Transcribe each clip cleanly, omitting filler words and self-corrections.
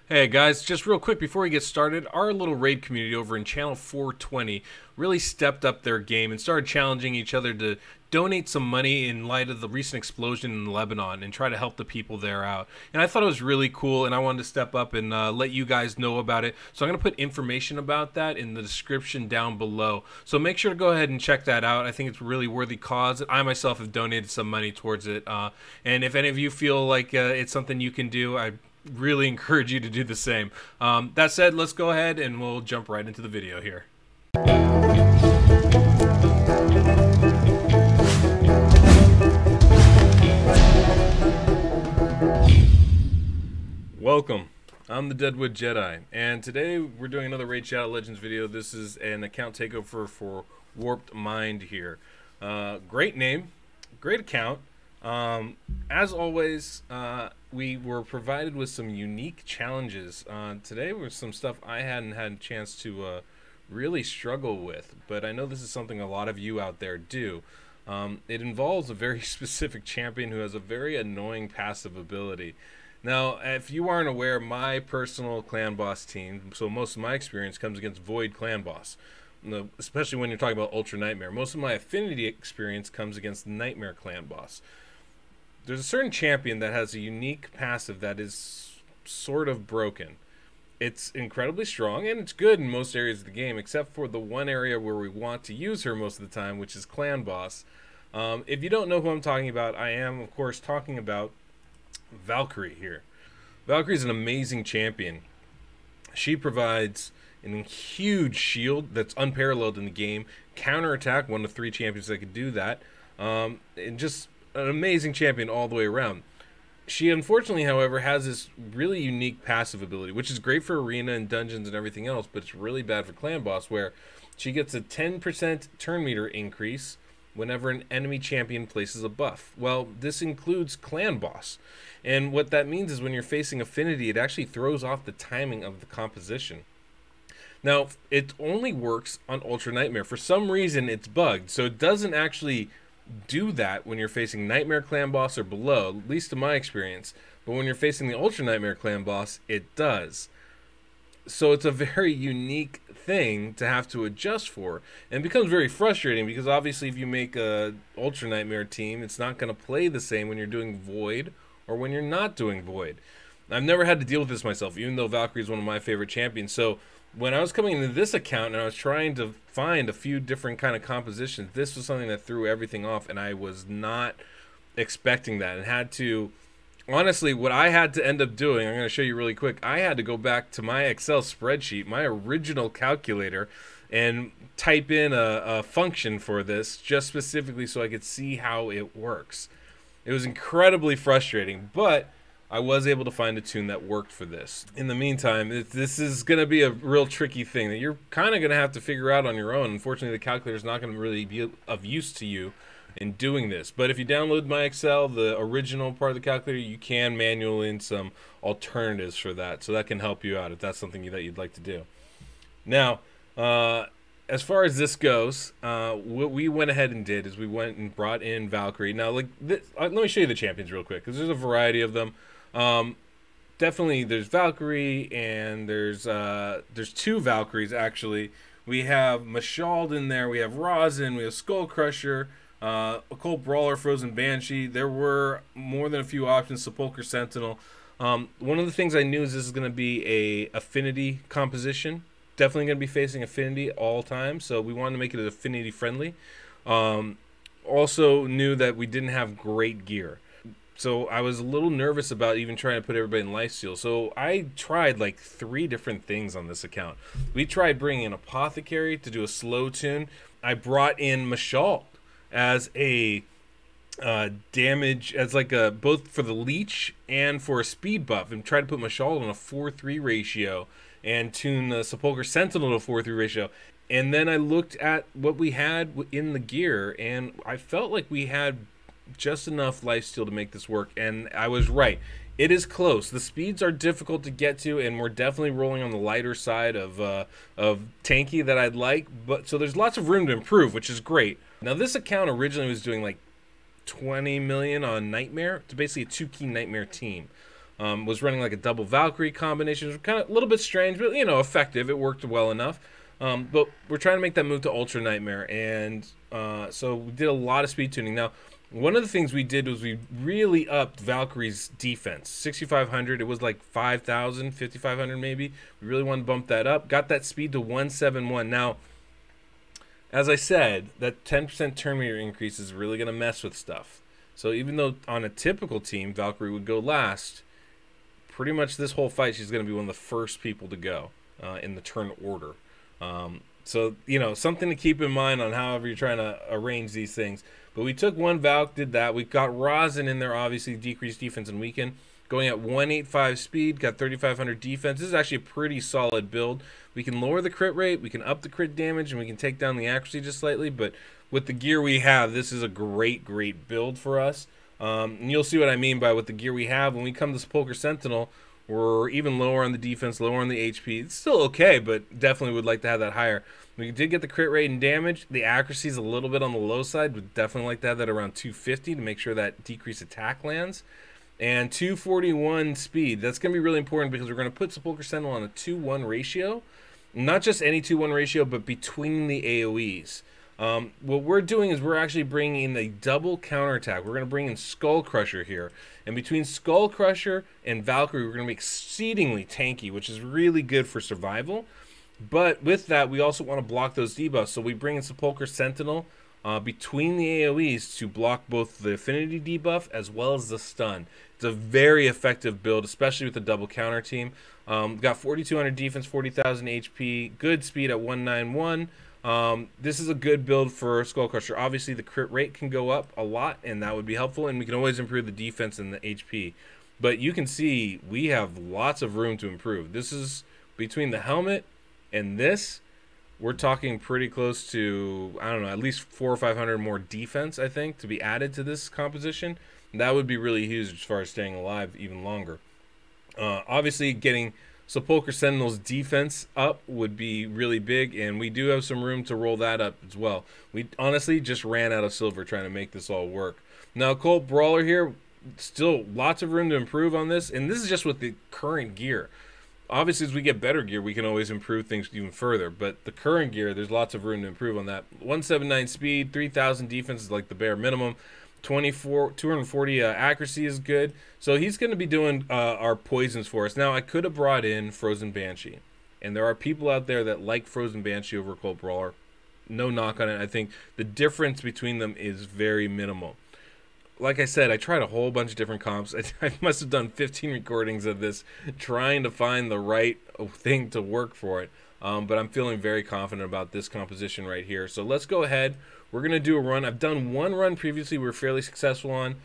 Hey guys, just real quick before we get started, our little raid community over in channel 420 really stepped up their game and started challenging each other to donate some money in light of the recent explosion in Lebanon and try to help the people there out. And I thought it was really cool, and I wanted to step up and let you guys know about it. So I'm going to put information about that in the description down below. So make sure to go ahead and check that out. I think it's a really worthy cause. I myself have donated some money towards it. And if any of you feel like it's something you can do, I really encourage you to do the same. That said, let's go ahead and we'll jump right into the video here. Welcome. I'm the DeadwoodJedi, and today we're doing another Raid Shadow Legends video. This is an account takeover for Warped Mind here. Great name, great account. As always, we were provided with some unique challenges. Today was some stuff I hadn't had a chance to really struggle with, but I know this is something a lot of you out there do. It involves a very specific champion who has a very annoying passive ability. Now, if you aren't aware, my personal clan boss team, so most of my experience comes against Void clan boss. Especially when you're talking about Ultra Nightmare. Most of my affinity experience comes against Nightmare clan boss. There's a certain champion that has a unique passive that is sort of broken. It's incredibly strong, and it's good in most areas of the game, except for the one area where we want to use her most of the time, which is clan boss. If you don't know who I'm talking about, I am, of course, talking about Valkyrie here. Valkyrie is an amazing champion. She provides a huge shield that's unparalleled in the game. Counterattack, one of 3 champions that could do that. And just an amazing champion all the way around. She unfortunately, however, has this really unique passive ability, which is great for arena and dungeons and everything else, but it's really bad for clan boss, where she gets a 10% turn meter increase whenever an enemy champion places a buff. Well, this includes clan boss. And what that means is when you're facing affinity, it actually throws off the timing of the composition. Now, it only works on Ultra Nightmare. For some reason, it's bugged, so it doesn't actually do that when you're facing Nightmare clan boss or below, at least in my experience. But when you're facing the Ultra Nightmare clan boss, it does. So it's a very unique thing to have to adjust for, and it becomes very frustrating because obviously if you make a Ultra Nightmare team, it's not going to play the same when you're doing Void or when you're not doing Void. I've never had to deal with this myself, even though Valkyrie is one of my favorite champions. So when I was coming into this account and I was trying to find a few different kind of compositions, this was something that threw everything off, and I was not expecting that, and had to, honestly, what I had to end up doing, I'm going to show you really quick, I had to go back to my Excel spreadsheet, my original calculator, and type in a function for this, just specifically so I could see how it works. It was incredibly frustrating, but I was able to find a tune that worked for this. In the meantime, this is going to be a real tricky thing that you're kind of going to have to figure out on your own. Unfortunately, the calculator is not going to really be of use to you in doing this. But if you download my Excel, the original part of the calculator, you can manual in some alternatives for that. So that can help you out if that's something that you'd like to do. Now, as far as this goes, what we went ahead and did is we went and brought in Valkyrie. Now, let me show you the champions real quick, because there's a variety of them. Definitely there's Valkyrie, and there's 2 Valkyries actually. We have Mashald in there, we have Rosin, we have Skull Crusher, Occult Brawler, Frozen Banshee. There were more than a few options, Sepulchre Sentinel. One of the things I knew is this is going to be a affinity composition. Definitely going to be facing affinity all time, so we wanted to make it affinity friendly. Also knew that we didn't have great gear, so I was a little nervous about even trying to put everybody in lifesteal. So I tried like 3 different things on this account. We tried bringing in Apothecary to do a slow tune. I brought in Mashalt as a damage, as like a both for the leech and for a speed buff, and tried to put Mashalt on a 4-3 ratio and tune the Sepulchre Sentinel to a 4-3 ratio. And then I looked at what we had in the gear, and I felt like we had just enough lifesteal to make this work, and I was right. It is close. The speeds are difficult to get to, and we're definitely rolling on the lighter side of tanky that I'd like, but so there's lots of room to improve, which is great. Now, this account originally was doing like 20 million on Nightmare. It's basically a 2-key Nightmare team. Was running like a double Valkyrie combination. It was kind of a little bit strange, but, you know, effective. It worked well enough. But we're trying to make that move to Ultra Nightmare, and so we did a lot of speed tuning. Now, one of the things we did was we really upped Valkyrie's defense. 6,500, it was like 5,000, 5,500 maybe. We really wanted to bump that up. Got that speed to 171. Now, as I said, that 10% turn meter increase is really going to mess with stuff. So even though on a typical team, Valkyrie would go last, pretty much this whole fight, she's going to be one of the first people to go in the turn order. So, you know, something to keep in mind on however you're trying to arrange these things. But we took one Valk, did that. We got Rosin in there, obviously, decreased defense and weaken. Going at 185 speed, got 3,500 defense. This is actually a pretty solid build. We can lower the crit rate, we can up the crit damage, and we can take down the accuracy just slightly. But with the gear we have, this is a great build for us. And you'll see what I mean by with the gear we have. When we come to Sepulchre Sentinel, we're even lower on the defense, lower on the HP. It's still okay, but definitely would like to have that higher. We did get the crit rate and damage. The accuracy is a little bit on the low side. We'd definitely like to have that around 250 to make sure that decreased attack lands. And 241 speed. That's going to be really important because we're going to put Sepulchre Sentinel on a 2-1 ratio. Not just any 2-1 ratio, but between the AoEs. What we're doing is we're actually bringing in a double counterattack. We're going to bring in Skull Crusher here. And between Skull Crusher and Valkyrie, we're going to be exceedingly tanky, which is really good for survival. But with that, we also want to block those debuffs. So we bring in Sepulchre Sentinel between the AoEs to block both the affinity debuff as well as the stun. It's a very effective build, especially with the double counter team. Got 4,200 defense, 40,000 HP, good speed at 191. This is a good build for Skull Crusher. Obviously, the crit rate can go up a lot, and that would be helpful, and we can always improve the defense and the HP. But you can see we have lots of room to improve. This is between the helmet and this, we're talking pretty close to, I don't know, at least 400 or 500 more defense, I think, to be added to this composition. That would be really huge as far as staying alive even longer. Obviously, getting Sepulchre Sentinel's defense up would be really big, and we do have some room to roll that up as well. We honestly just ran out of silver trying to make this all work. Now, Colt Brawler here, still lots of room to improve on this, and this is just with the current gear. Obviously, as we get better gear, we can always improve things even further, but the current gear, there's lots of room to improve on that. 179 speed, 3,000 defense is like the bare minimum. 240 accuracy is good. So he's going to be doing our poisons for us. Now, I could have brought in Frozen Banshee, and there are people out there that like Frozen Banshee over Colt Brawler. No knock on it. I think the difference between them is very minimal. Like I said, I tried a whole bunch of different comps. I must have done 15 recordings of this trying to find the right thing to work for it. But I'm feeling very confident about this composition right here. So let's go ahead. We're going to do a run. I've done one run previously we were fairly successful on.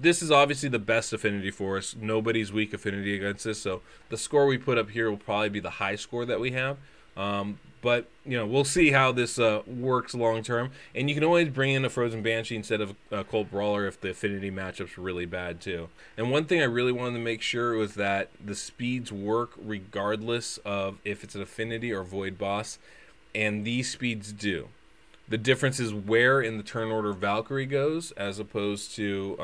This is obviously the best affinity for us. Nobody's weak affinity against this. So the score we put up here will probably be the high score that we have. But, you know, we'll see how this works long term. And you can always bring in a Frozen Banshee instead of Colt Brawler if the affinity matchup's really bad too. And one thing I really wanted to make sure was that the speeds work regardless of if it's an affinity or void boss. And these speeds do. The difference is where in the turn order Valkyrie goes as opposed to...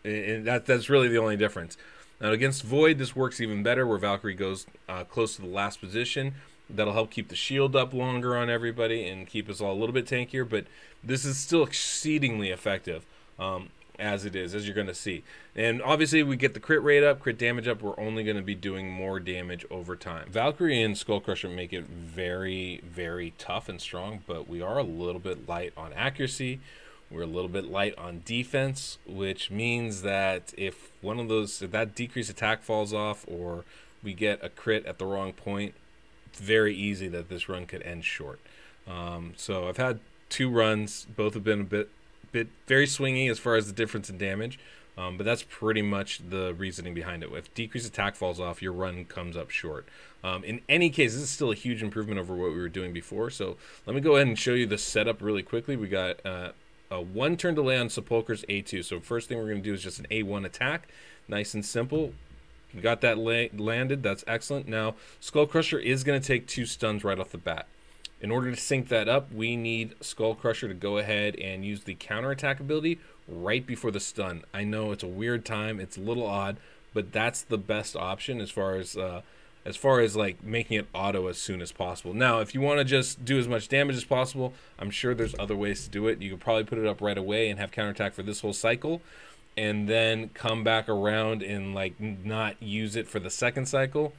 and that's really the only difference. Now against Void, this works even better where Valkyrie goes close to the last position. That'll help keep the shield up longer on everybody and keep us all a little bit tankier, but this is still exceedingly effective as it is, as you're going to see. And obviously we get the crit rate up, crit damage up, we're only going to be doing more damage over time. Valkyrie and Skull Crusher make it very, very tough and strong, but we are a little bit light on accuracy. We're a little bit light on defense, which means that if one of those, if that decreased attack falls off or we get a crit at the wrong point, it's very easy that this run could end short. So I've had 2 runs, both have been a bit very swingy as far as the difference in damage, but that's pretty much the reasoning behind it. If decreased attack falls off, your run comes up short. In any case, this is still a huge improvement over what we were doing before. So let me go ahead and show you the setup really quickly. We got a 1 turn delay on Sepulchre's A2. So first thing we're going to do is just an A1 attack, nice and simple. We got that landed. That's excellent. Now, Skull Crusher is going to take 2 stuns right off the bat. In order to sync that up, we need Skull Crusher to go ahead and use the counterattack ability right before the stun. I know it's a weird time. It's a little odd, but that's the best option as far as like making it auto as soon as possible. Now, if you want to just do as much damage as possible, I'm sure there's other ways to do it. You could probably put it up right away and have counterattack for this whole cycle, and then come back around and like not use it for the second cycle.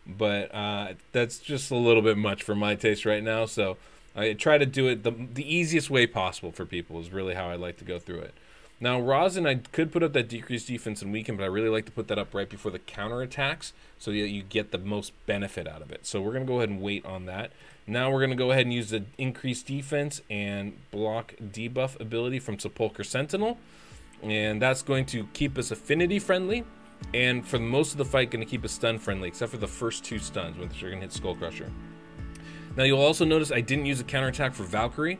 But that's just a little bit much for my taste right now. So I try to do it the easiest way possible for people is really how I like to go through it. Now, Rosin, I could put up that decreased defense and weaken, but I really like to put that up right before the counterattacks so that you get the most benefit out of it. So we're going to go ahead and wait on that. Now we're going to go ahead and use the increased defense and block debuff ability from Sepulchre Sentinel. And that's going to keep us affinity friendly. And for most of the fight, going to keep us stun friendly, except for the first 2 stuns, which are going to hit Skull Crusher. Now you'll also notice I didn't use a counterattack for Valkyrie.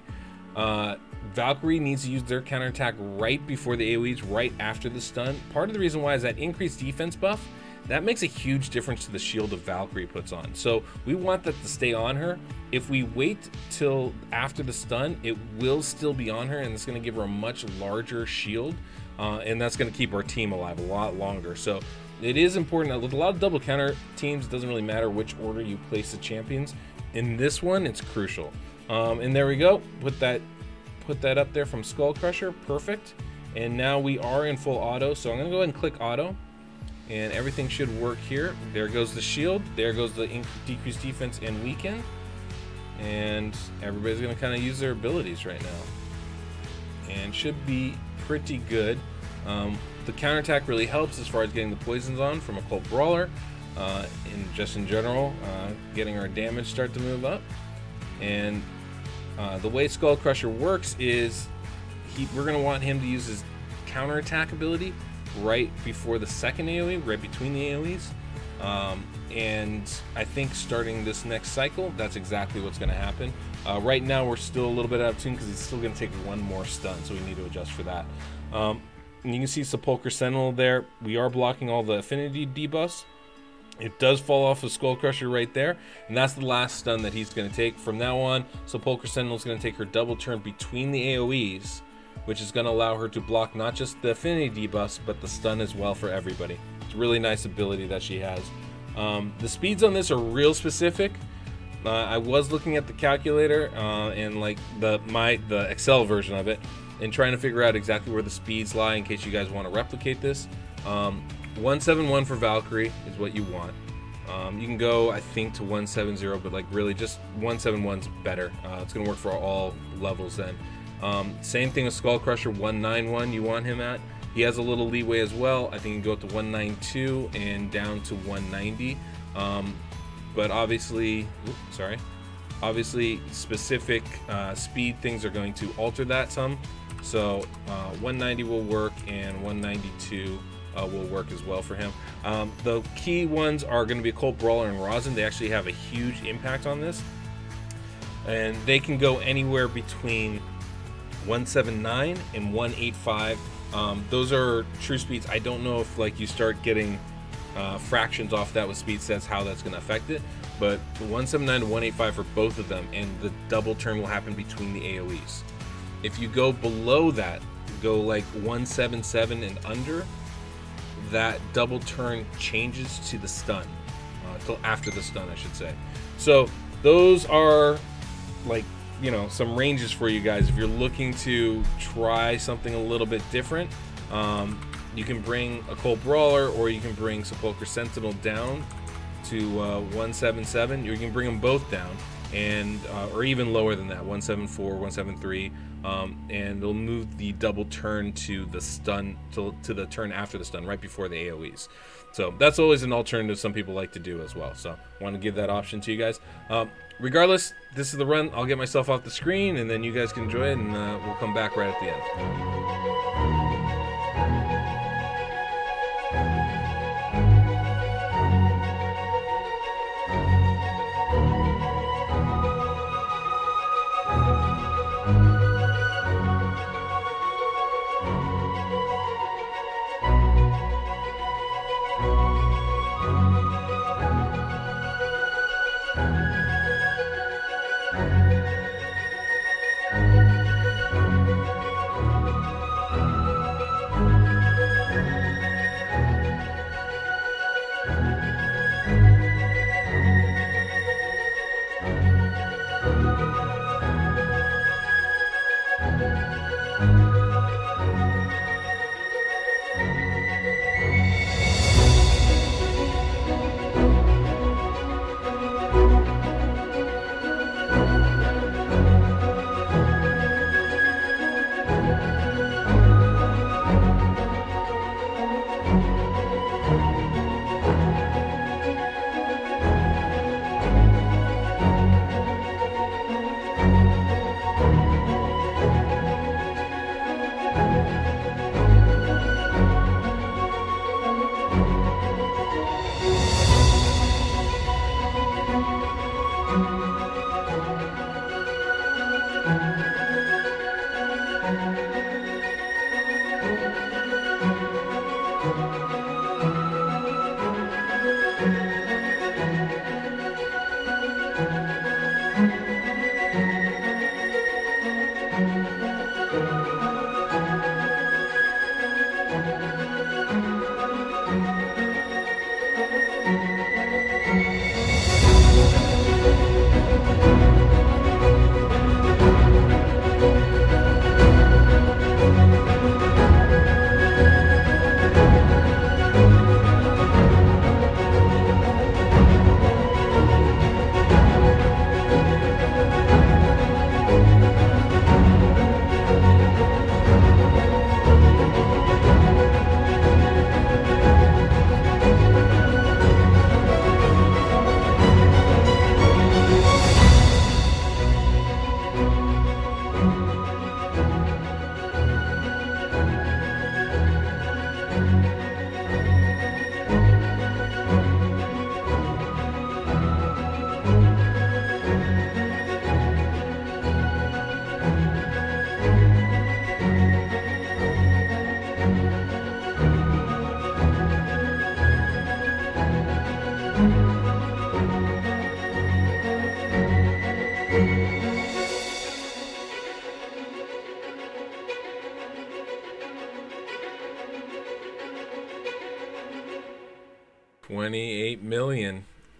Valkyrie needs to use their counterattack right before the AoEs, right after the stun. Part of the reason why is that increased defense buff. That makes a huge difference to the shield of Valkyrie puts on. So we want that to stay on her. If we wait till after the stun, it will still be on her, and it's going to give her a much larger shield, and that's going to keep our team alive a lot longer. So it is important. With a lot of double counter teams, it doesn't really matter which order you place the champions. In this one, it's crucial. And there we go. Put that up there from Skull Crusher. Perfect. And now we are in full auto, so I'm going to go ahead and click auto, and everything should work here. There goes the shield. There goes the decreased defense and weaken. And everybody's going to kind of use their abilities right now. And should be pretty good. The counterattack really helps as far as getting the poisons on from Occult Brawler. Just in general, getting our damage start to move up. And the way Skull Crusher works is we're going to want him to use his counterattack ability right before the second AoE, right between the AoEs. And I think starting this next cycle, that's exactly what's going to happen. Right now, we're still a little bit out of tune because he's still going to take 1 more stun, so we need to adjust for that. And you can see Sepulchre Sentinel there. We are blocking all the affinity debuffs. It does fall off of Skull Crusher right there, and that's the last stun that he's going to take. From now on, Sepulchre Sentinel is going to take her double turn between the AoEs, which is going to allow her to block not just the affinity debuffs, but the stun as well for everybody. It's a really nice ability that she has. The speeds on this are real specific. I was looking at the calculator and like the Excel version of it, and trying to figure out exactly where the speeds lie in case you guys want to replicate this. 171 for Valkyrie is what you want. You can go, I think, to 170, but like really just 171's better. It's going to work for all levels then. Same thing with Skull Crusher, 191 you want him at. He has a little leeway as well. I think you can go up to 192 and down to 190. But obviously, obviously specific speed things are going to alter that some. So 190 will work, and 192 will work as well for him. The key ones are going to be Occult Brawler and Rosin. They actually have a huge impact on this, and they can go anywhere between 179 and 185. Those are true speeds. I don't know if like you start getting fractions off that with speed sets, how that's going to affect it, but 179 to 185 for both of them, and the double turn will happen between the AoEs. If you go below that, go like 177 and under, that double turn changes to the stun, till after the stun, I should say. So those are like, you know, some ranges for you guys if you're looking to try something a little bit different. You can bring Occult Brawler, or you can bring Sepulchre Sentinel down to 177. You can bring them both down, and or even lower than that, 174, 173, and they'll move the double turn to the stun, to the turn after the stun, right before the AoEs. So that's always an alternative some people like to do as well. So I want to give that option to you guys. Regardless, this is the run. I'll get myself off the screen, and then you guys can enjoy it, and we'll come back right at the end.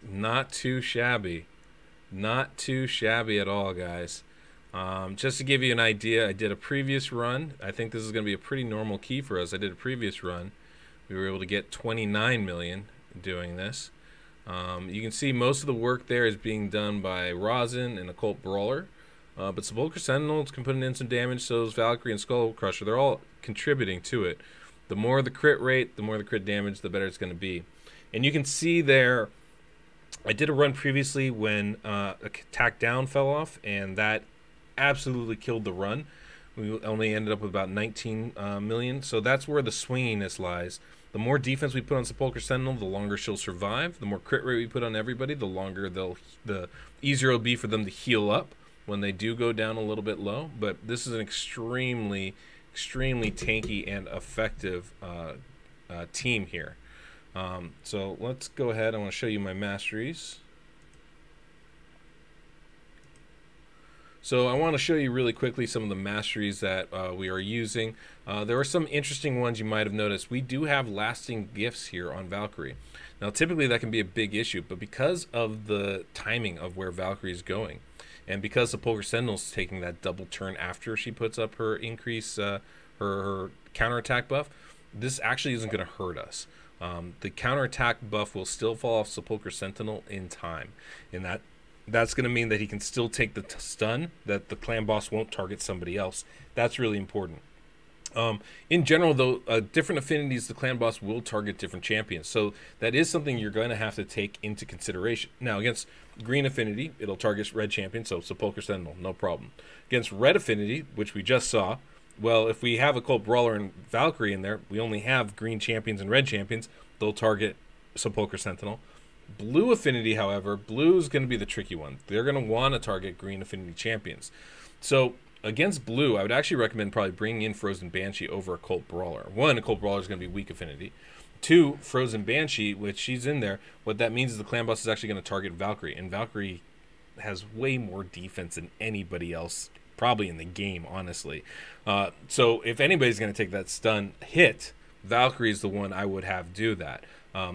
Not too shabby. Not too shabby at all, guys. Just to give you an idea, I did a previous run. I think this is going to be a pretty normal key for us. I did a previous run. We were able to get 29 million doing this. You can see most of the work there is being done by Rosin and Occult Brawler. But Sepulchre Sentinels can put in some damage, so is Valkyrie and Skull Crusher. They're all contributing to it. The more the crit rate, the more the crit damage, the better it's going to be. And you can see there, I did a run previously when Attack Down fell off, and that absolutely killed the run. We only ended up with about 19 million, so that's where the swinginess lies. The more defense we put on Sepulchre Sentinel, the longer she'll survive. The more crit rate we put on everybody, the easier it'll be for them to heal up when they do go down a little bit low. But this is an extremely tanky and effective team here. So let's go ahead. I want to show you my masteries. So I want to show you really quickly some of the masteries that we are using. There are some interesting ones you might have noticed. We do have lasting gifts here on Valkyrie. Now typically that can be a big issue, but because of the timing of where Valkyrie is going, and because Sepulchre Sentinel is taking that double turn after she puts up her increase, her counterattack buff, this actually isn't going to hurt us. The counterattack buff will still fall off Sepulchre Sentinel in time, and that's going to mean that he can still take the stun, that the clan boss won't target somebody else. That's really important. In general, though, different affinities, the clan boss will target different champions. So that is something you're going to have to take into consideration. Now, against green affinity, it'll target red champion, so Sepulchre Sentinel, no problem. Against red affinity, which we just saw, well, if we have Occult Brawler and Valkyrie in there, we only have green champions and red champions. They'll target Sepulchre Sentinel. Blue affinity, however, blue is going to be the tricky one. They're going to want to target green affinity champions. So against blue, I would actually recommend probably bringing in Frozen Banshee over Occult Brawler. One, Occult Brawler is going to be weak affinity. Two, Frozen Banshee, which she's in there. What that means is the clan boss is actually going to target Valkyrie, and Valkyrie has way more defense than anybody else probably in the game, honestly. So if anybody's going to take that stun hit, Valkyrie is the one I would have do that.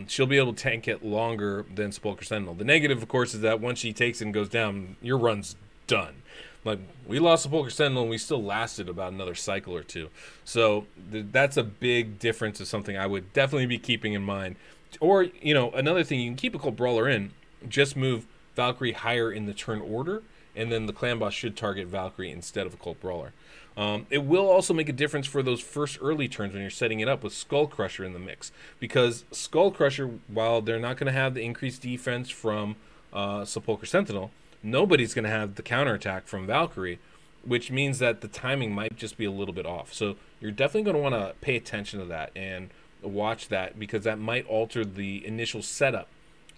She'll be able to tank it longer than Sepulchre Sentinel. The negative, of course, is that once she takes it and goes down, your run's done. Like, we lost Sepulchre Sentinel and we still lasted about another cycle or two. So that's a big difference of something I would definitely be keeping in mind. Or, you know, another thing, you can keep Occult Brawler in, just move Valkyrie higher in the turn order, and then the clan boss should target Valkyrie instead of Occult Brawler. It will also make a difference for those first early turns when you're setting it up with Skull Crusher in the mix, because Skull Crusher, while they're not going to have the increased defense from Sepulchre Sentinel, nobody's going to have the counterattack from Valkyrie, which means that the timing might just be a little bit off. So you're definitely going to want to pay attention to that and watch that, because that might alter the initial setup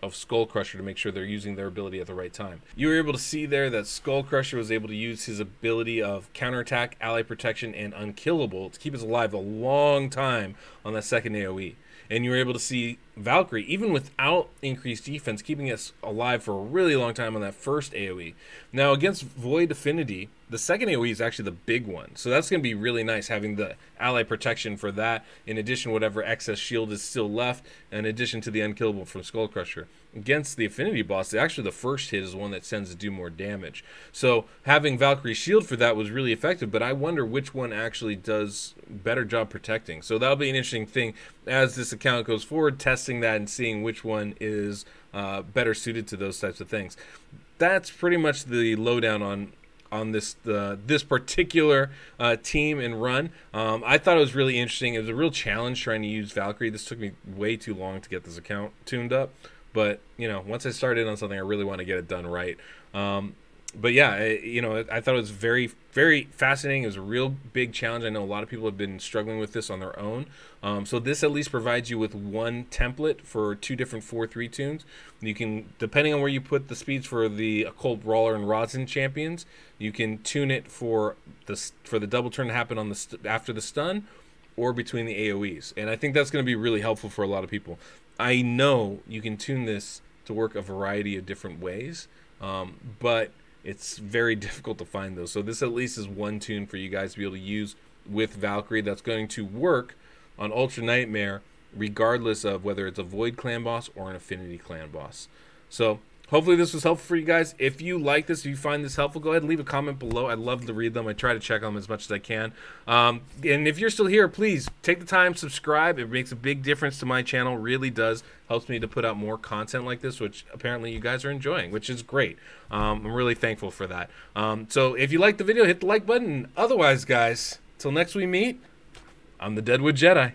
of Skull Crusher to make sure they're using their ability at the right time. You were able to see there that Skull Crusher was able to use his ability of counterattack, ally protection, and unkillable to keep us alive a long time on that second AoE. And you were able to see Valkyrie, even without increased defense, keeping us alive for a really long time on that first AoE. Now, against Void Affinity, the second AoE is actually the big one. So that's going to be really nice, having the ally protection for that, in addition to whatever excess shield is still left, in addition to the unkillable from Skull Crusher. Against the Affinity boss, actually the first hit is the one that tends to do more damage. So having Valkyrie's shield for that was really effective, but I wonder which one actually does better job protecting. So that'll be an interesting thing as this account goes forward, testing that and seeing which one is better suited to those types of things. That's pretty much the lowdown on this particular team and run. I thought it was really interesting. It was a real challenge trying to use Valkyrie. This took me way too long to get this account tuned up, but you know, once I started on something, I really want to get it done right. But yeah, you know, I thought it was very, very fascinating. It was a real big challenge. I know a lot of people have been struggling with this on their own. So this at least provides you with one template for two different 4-3 tunes. You can, depending on where you put the speeds for the Occult Brawler and Rosin champions, you can tune it for the double turn to happen on after the stun or between the AoEs. And I think that's going to be really helpful for a lot of people. I know you can tune this to work a variety of different ways, but it's very difficult to find those. So this at least is one tune for you guys to be able to use with Valkyrie that's going to work on Ultra Nightmare regardless of whether it's a Void clan boss or an Affinity clan boss. So hopefully this was helpful for you guys. If you like this, if you find this helpful, go ahead and leave a comment below. I'd love to read them. I try to check them as much as I can. And if you're still here, please take the time, subscribe. It makes a big difference to my channel, really does. Helps me to put out more content like this, which apparently you guys are enjoying, which is great. I'm really thankful for that. So if you liked the video, hit the like button. Otherwise, guys, till next we meet, I'm the Deadwood Jedi.